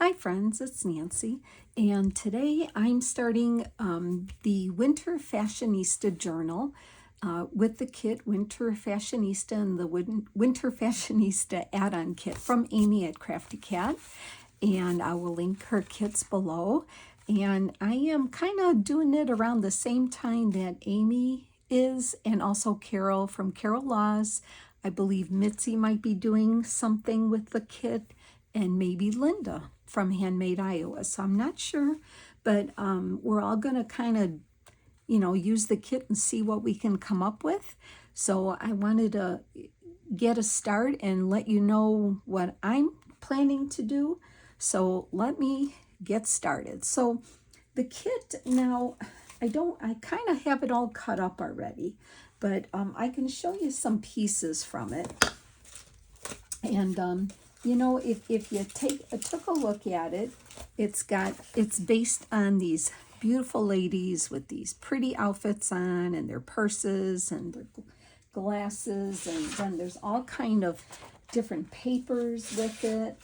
Hi friends, it's Nancy, and today I'm starting the Winter Fashionista journal with the kit Winter Fashionista and the Winter Fashionista add-on kit from Amy at Crafty Cat, and I will link her kits below. And I am kind of doing it around the same time that Amy is, and also Carol from Carol Laws. I believe Mitzi might be doing something with the kit, and maybe Linda from Handmade Iowa. So I'm not sure, but we're all going to kind of, use the kit and see what we can come up with. So I wanted to get a start and let you know what I'm planning to do. So let me get started. So the kit now, I kind of have it all cut up already, but I can show you some pieces from it. And if you took a look at it, it's based on these beautiful ladies with these pretty outfits on, and their purses and their glasses, and then there's all kind of different papers with it.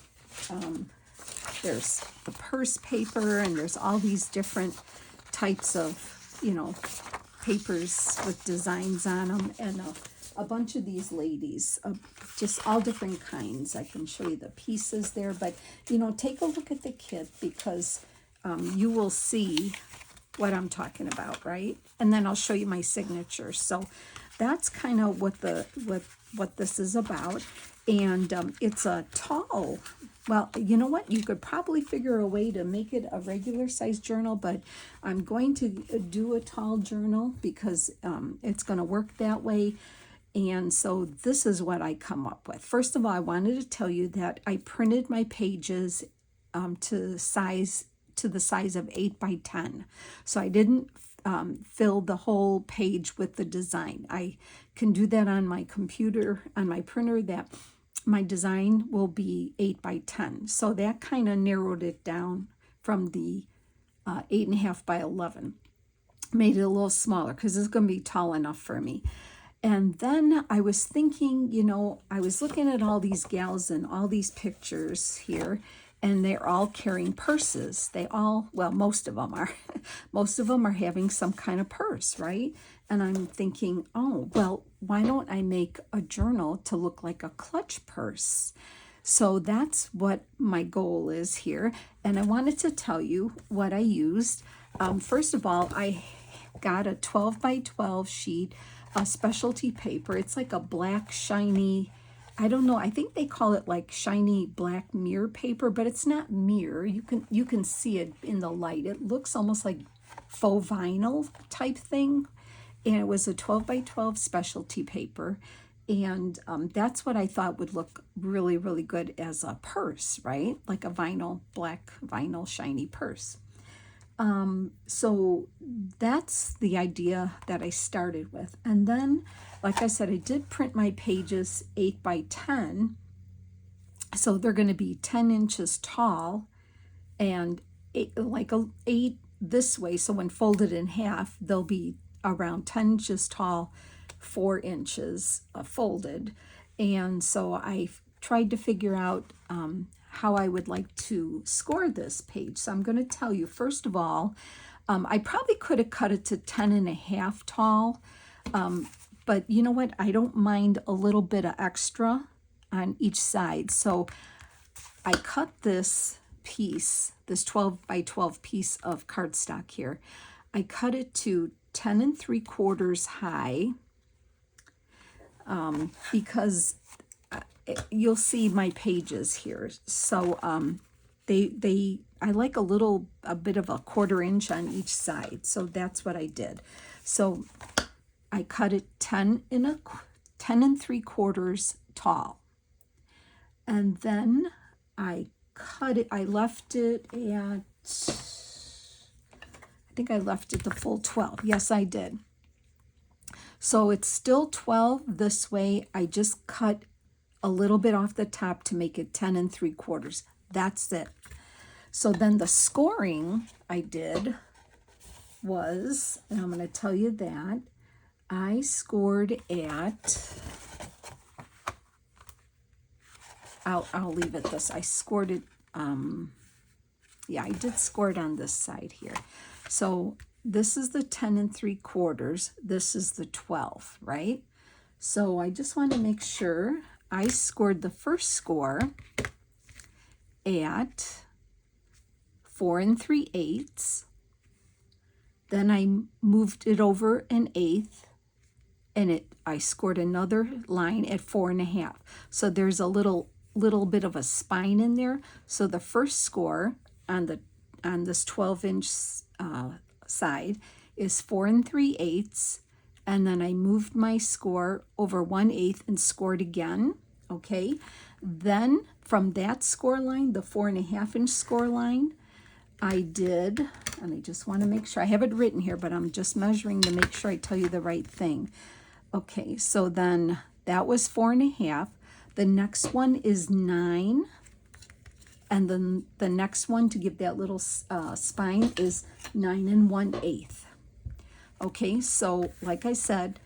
There's the purse paper, and there's all these different types of papers with designs on them, and a bunch of these ladies, just all different kinds. I can show you the pieces there, but take a look at the kit, because you will see what I'm talking about, right? And then I'll show you my signature. So that's kind of what this is about. And it's a tall, well, you know what? You could probably figure a way to make it a regular size journal, but I'm going to do a tall journal because it's going to work that way. And so this is what I come up with. First of all, I wanted to tell you that I printed my pages to the size of 8 by 10. So I didn't fill the whole page with the design. I can do that on my computer, on my printer, that my design will be 8 by 10. So that kind of narrowed it down from the 8.5 by 11. Made it a little smaller because it's going to be tall enough for me. And then I was thinking, I was looking at all these gals and all these pictures here, and they're all carrying purses. Most of them are. Most of them are having some kind of purse, right? And I'm thinking, oh, well, why don't I make a journal to look like a clutch purse? So that's what my goal is here. And I wanted to tell you what I used. First of all, I got a 12 by 12 sheet, a specialty paper. It's like a black shiny, I don't know, I think they call it like shiny black mirror paper, but it's not mirror. You can see it in the light. It looks almost like faux vinyl type thing. And it was a 12 by 12 specialty paper. And that's what I thought would look really, really good as a purse, right? Like a black vinyl shiny purse. So that's the idea that I started with. And then, like I said, I did print my pages 8 by 10. So they're going to be 10 inches tall and 8 this way. So when folded in half, they'll be around 10 inches tall, 4 inches folded. And so I tried to figure out how I would like to score this page. So I'm going to tell you, first of all, I probably could have cut it to 10.5 tall, but you know what? I don't mind a little bit of extra on each side. So I cut this piece, this 12 by 12 piece of cardstock here. I cut it to 10 3/4 high because you'll see my pages here. So I like a bit of a 1/4 inch on each side. So that's what I did. So I cut it 10 3/4 tall. And then I left it at, I think I left it the full 12. Yes, I did. So it's still 12 this way. I just cut a little bit off the top to make it 10 3/4. That's it. So then the scoring I did was, and I'm going to tell you that, I scored at, I'll leave it this. I scored it Yeah, I did score it on this side here. So this is the 10 3/4. This is the 12, right? So I just want to make sure I scored the first score at 4 3/8. Then I moved it over 1/8, and I scored another line at 4 1/2. So there's a little bit of a spine in there. So the first score on this 12-inch side is 4 3/8, and then I moved my score over 1/8 and scored again. Okay, then from that score line, the 4 1/2-inch score line, I did, and I just want to make sure I have it written here, but I'm just measuring to make sure I tell you the right thing. Okay, so then that was 4 1/2. The next one is 9, and then the next one to give that little spine is 9 1/8. Okay, so like I said,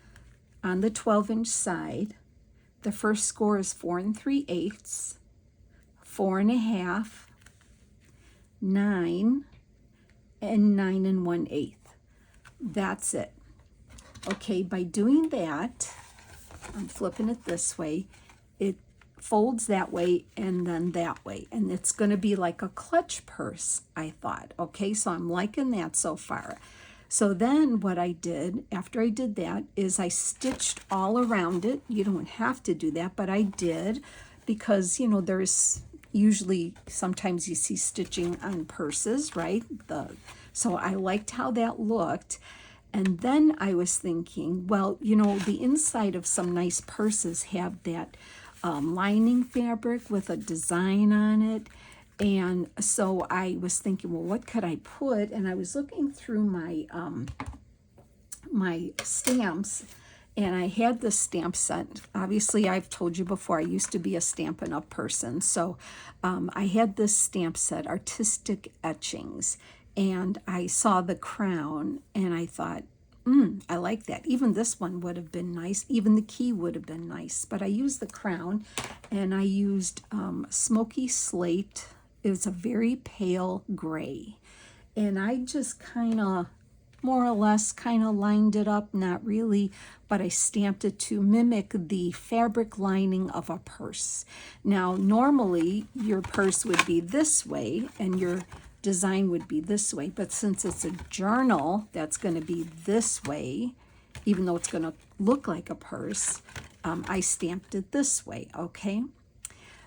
on the 12-inch side, the first score is 4 3/8, 4 1/2, 9, and 9 1/8. That's it. Okay, by doing that, I'm flipping it this way, it folds that way and then that way, and it's going to be like a clutch purse, I thought. Okay, so I'm liking that so far. So then what I did after I did that is I stitched all around it. You don't have to do that, but I did, because you know there's usually sometimes you see stitching on purses, right? So I liked how that looked. And then I was thinking, well, you know, the inside of some nice purses have that lining fabric with a design on it. And so I was thinking, well, what could I put? And I was looking through my my stamps, and I had this stamp set. Obviously, I've told you before, I used to be a Stampin' Up! Person. So I had this stamp set, Artistic Etchings, and I saw the crown, and I thought, I like that. Even this one would have been nice. Even the key would have been nice. But I used the crown, and I used Smoky Slate. It was a very pale gray. And I just kind of, more or less, kind of lined it up. Not really, but I stamped it to mimic the fabric lining of a purse. Now, normally, your purse would be this way, and your design would be this way, but since it's a journal, that's going to be this way, even though it's going to look like a purse. I stamped it this way. Okay,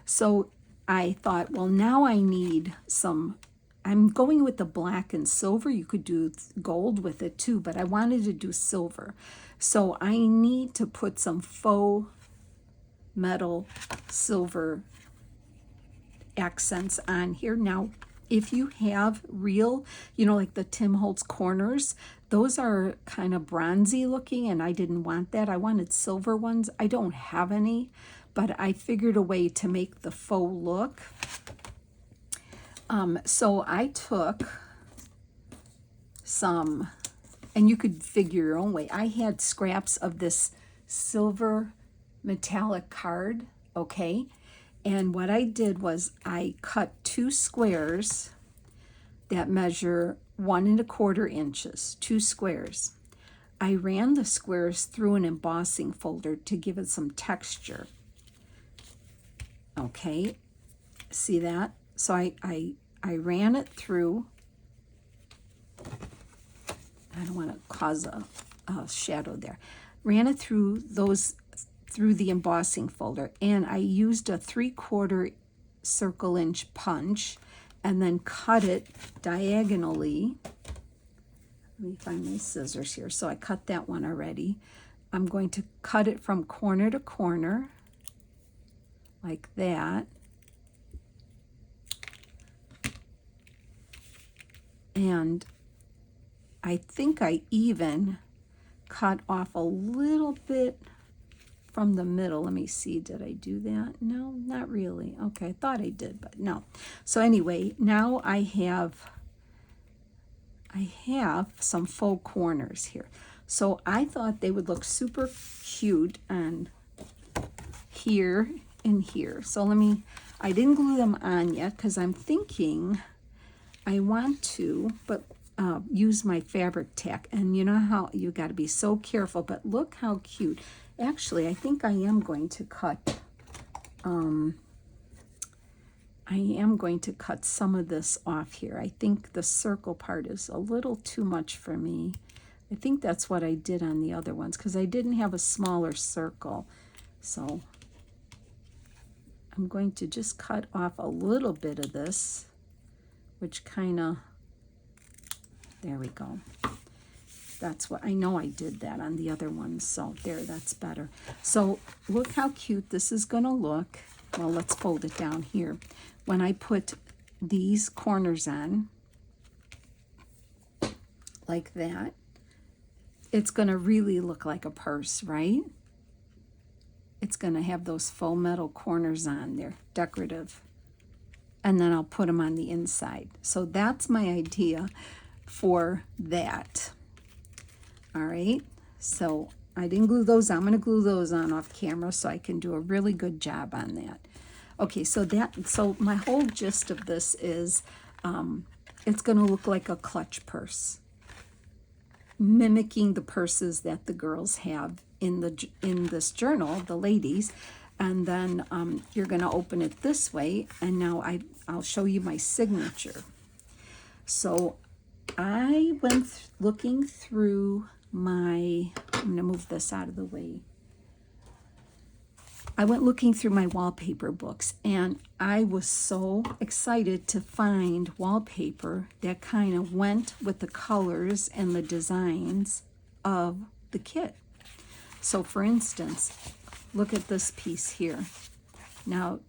so I thought, well, now I need some, I'm going with the black and silver. You could do gold with it too, but I wanted to do silver, so I need to put some faux metal silver accents on here. Now, if you have real, you know, like the Tim Holtz corners, those are kind of bronzy looking, and I didn't want that. I wanted silver ones. I don't have any, but I figured a way to make the faux look. So I took some, and you could figure your own way. I had scraps of this silver metallic card, okay? And what I did was I cut 2 squares that measure 1 1/4 inches, 2 squares. I ran the squares through an embossing folder to give it some texture. Okay, see that? So I ran it through. I don't want to cause a shadow there. Ran it through the embossing folder, and I used a 3/4 circle inch punch and then cut it diagonally. Let me find my scissors here. So I cut that one already. I'm going to cut it from corner to corner like that. And I think I even cut off a little bit from the middle. Let me see, did I do that? No, not really. Okay, I thought I did, but no. So anyway, now I have some faux corners here. So I thought they would look super cute on here and here. So I didn't glue them on yet because I'm thinking I want to, but use my fabric tack. And you know how you got to be so careful, but look how cute. Actually, I think I am going to cut, some of this off here. I think the circle part is a little too much for me. I think that's what I did on the other ones because I didn't have a smaller circle. So I'm going to just cut off a little bit of this, which kind of, there we go. That's what, I know I did that on the other ones, so there, that's better. So look how cute this is gonna look. Well, let's fold it down here. When I put these corners on, like that, it's gonna really look like a purse, right? It's gonna have those faux metal corners on there, decorative. And then I'll put them on the inside. So that's my idea for that. All right, so I didn't glue those. I'm gonna glue those on off camera so I can do a really good job on that. Okay, so my whole gist of this is it's gonna look like a clutch purse, mimicking the purses that the girls have in this journal, the ladies. And then you're gonna open it this way, and now I'll show you my signature. So I went looking through my, I'm gonna move this out of the way. I went looking through my wallpaper books, and I was so excited to find wallpaper that kind of went with the colors and the designs of the kit. So for instance, look at this piece here. Now,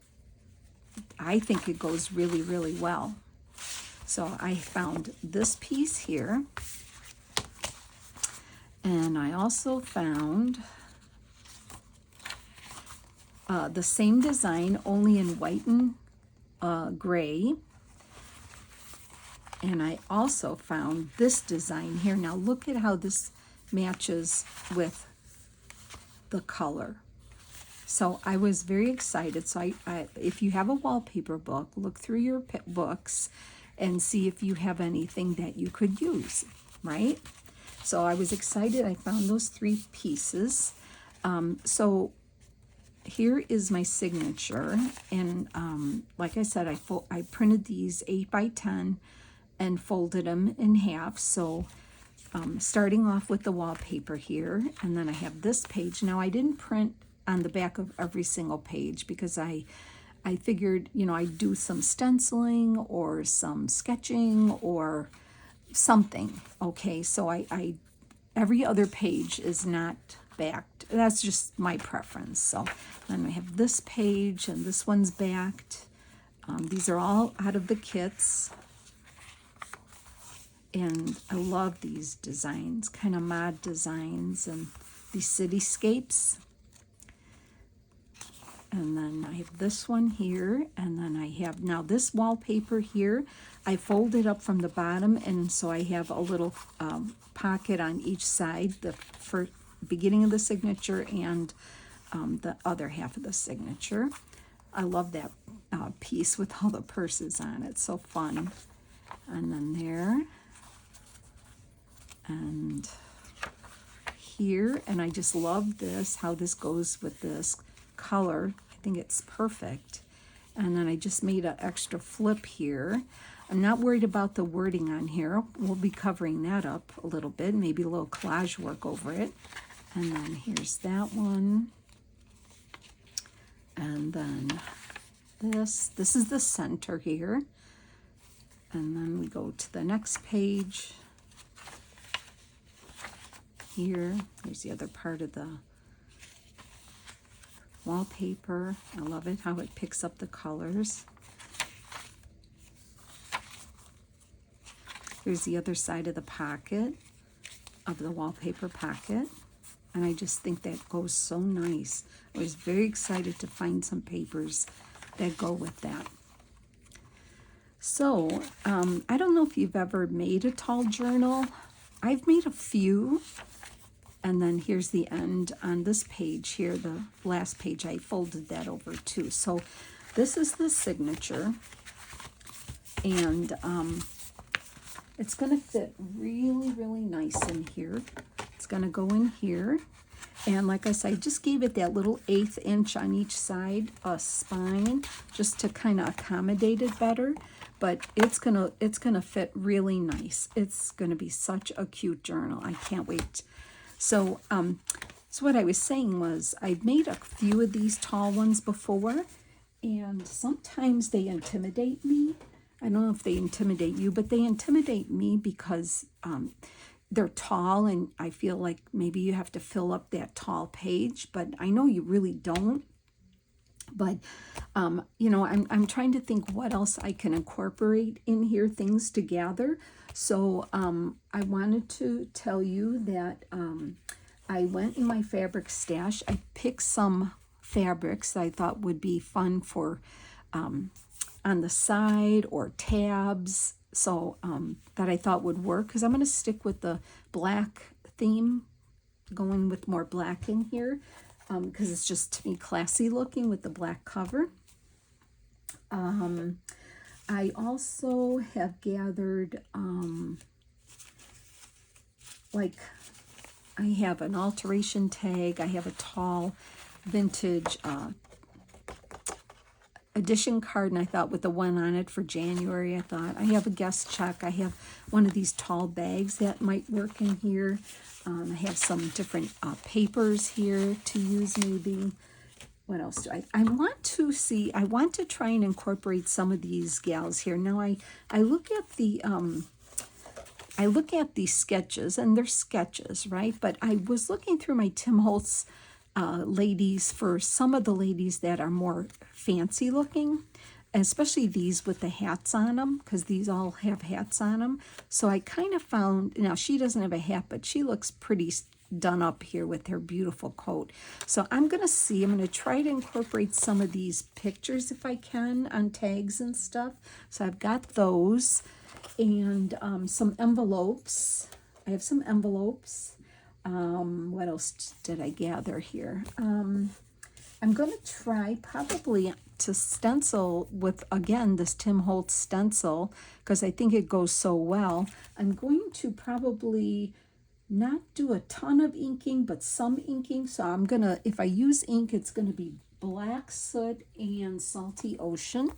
I think it goes really, really well. So I found this piece here, and I also found the same design, only in white and gray. And I also found this design here. Now look at how this matches with the color. So I was very excited. So if you have a wallpaper book, look through your books and see if you have anything that you could use, right? So I was excited. I found those 3 pieces. So here is my signature. And like I said, I printed these 8 by 10 and folded them in half. So starting off with the wallpaper here, and then I have this page. Now I didn't print on the back of every single page because I figured, you know, I'd do some stenciling or some sketching or something. Okay, so I every other page is not backed. That's just my preference. So then I have this page, and this one's backed. These are all out of the kits. And I love these designs, kind of mod designs, and these cityscapes. And then I have this one here, and then I have now this wallpaper here. I folded up from the bottom, and so I have a little pocket on each side, the beginning of the signature and the other half of the signature. I love that piece with all the purses on it, so fun. And then there, and here, and I just love this, how this goes with this color. I think it's perfect. And then I just made an extra flip here. I'm not worried about the wording on here. We'll be covering that up a little bit, maybe a little collage work over it. And then here's that one. And then this is the center here. And then we go to the next page. Here's the other part of the wallpaper. I love it, how it picks up the colors. Here's the other side of the pocket, of the wallpaper pocket. And I just think that goes so nice. I was very excited to find some papers that go with that. So, I don't know if you've ever made a tall journal. I've made a few. And then here's the end on this page here, the last page, I folded that over too. So this is the signature. And It's going to fit really, really nice in here. It's going to go in here. And like I said, I just gave it that little 1/8 inch on each side spine just to kind of accommodate it better. But it's gonna fit really nice. It's gonna be such a cute journal. I can't wait. So so what I was saying was I've made a few of these tall ones before, and sometimes they intimidate me. I don't know if they intimidate you, but they intimidate me because they're tall, and I feel like maybe you have to fill up that tall page, but I know you really don't. But, you know, I'm trying to think what else I can incorporate in here, things to gather. So I wanted to tell you that I went in my fabric stash. I picked some fabrics that I thought would be fun for on the side or tabs. So that I thought would work, because I'm going to stick with the black theme, going with more black in here. Because it's just, to me, classy looking with the black cover. I also have gathered, like, I have an alteration tag. I have a tall vintage edition card, and I thought with the one on it for January, I thought I have a guest check. I have one of these tall bags that might work in here. I have some different papers here to use maybe. What else do I want to see? I want to try and incorporate some of these gals here. Now I look at the sketches, and they're sketches, right? But I was looking through my Tim Holtz ladies for some of the ladies that are more fancy looking, especially these with the hats on them, because these all have hats on them. So I kind of found, now she doesn't have a hat, but she looks pretty done up here with her beautiful coat. So I'm going to try to incorporate some of these pictures if I can on tags and stuff. So I've got those, and some envelopes. I have some envelopes. What else did I gather here? I'm going to try probably to stencil with, again, this Tim Holtz stencil, because I think it goes so well. I'm going to probably not do a ton of inking, but some inking. So I'm going to, if I use ink, it's going to be Black Soot and Salty Ocean.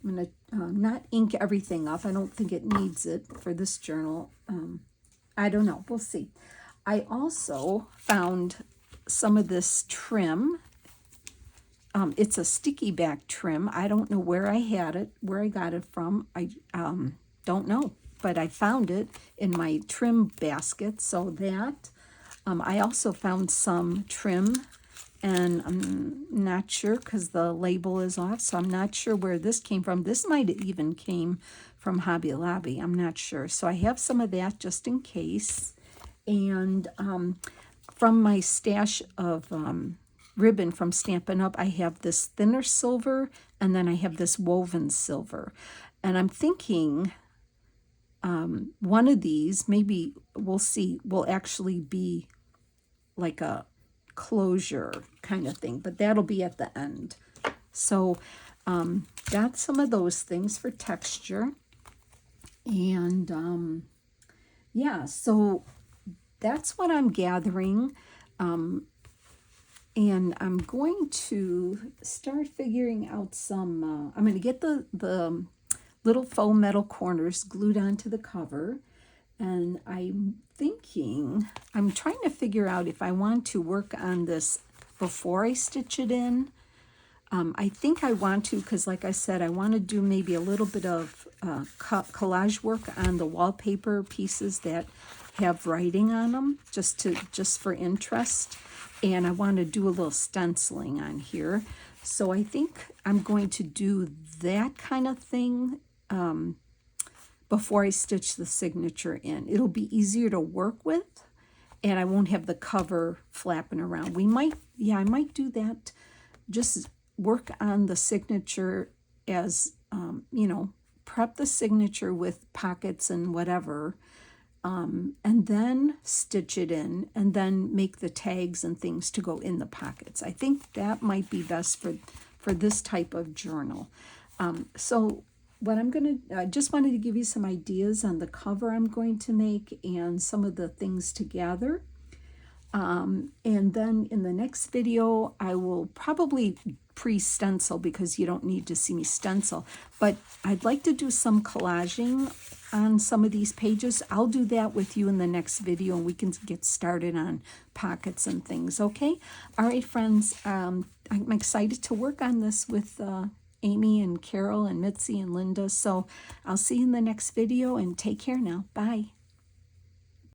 I'm going to not ink everything up. I don't think it needs it for this journal. I don't know. We'll see. I also found some of this trim. It's a sticky back trim. I don't know where I had it, where I got it from. I don't know, but I found it in my trim basket. So that. I also found some trim, and I'm not sure because the label is off, so I'm not sure where this came from. This might even came from Hobby Lobby. I'm not sure. So I have some of that just in case. And from my stash of ribbon from Stampin' Up, I have this thinner silver, and then I have this woven silver. And I'm thinking one of these, maybe we'll see, will actually be like a closure kind of thing, but that'll be at the end. So got some of those things for texture. And yeah, so that's what I'm gathering. And I'm going to start figuring out some, I'm going to get the little faux metal corners glued onto the cover. And I'm trying to figure out if I want to work on this before I stitch it in. I think I want to, because like I said, I want to do maybe a little bit of collage work on the wallpaper pieces that have writing on them, just for interest. And I want to do a little stenciling on here. So I think I'm going to do that kind of thing before I stitch the signature in. It'll be easier to work with, and I won't have the cover flapping around. I might do that, just work on the signature as, prep the signature with pockets and whatever, and then stitch it in, and then make the tags and things to go in the pockets. I think that might be best for this type of journal. So what I'm going to, I just wanted to give you some ideas on the cover I'm going to make and some of the things to gather. And then in the next video, I will probably pre-stencil because you don't need to see me stencil. But I'd like to do some collaging on some of these pages. I'll do that with you in the next video, and we can get started on pockets and things, okay? All right, friends, I'm excited to work on this with Amy and Carol and Mitzi and Linda. So I'll see you in the next video, and take care now. Bye.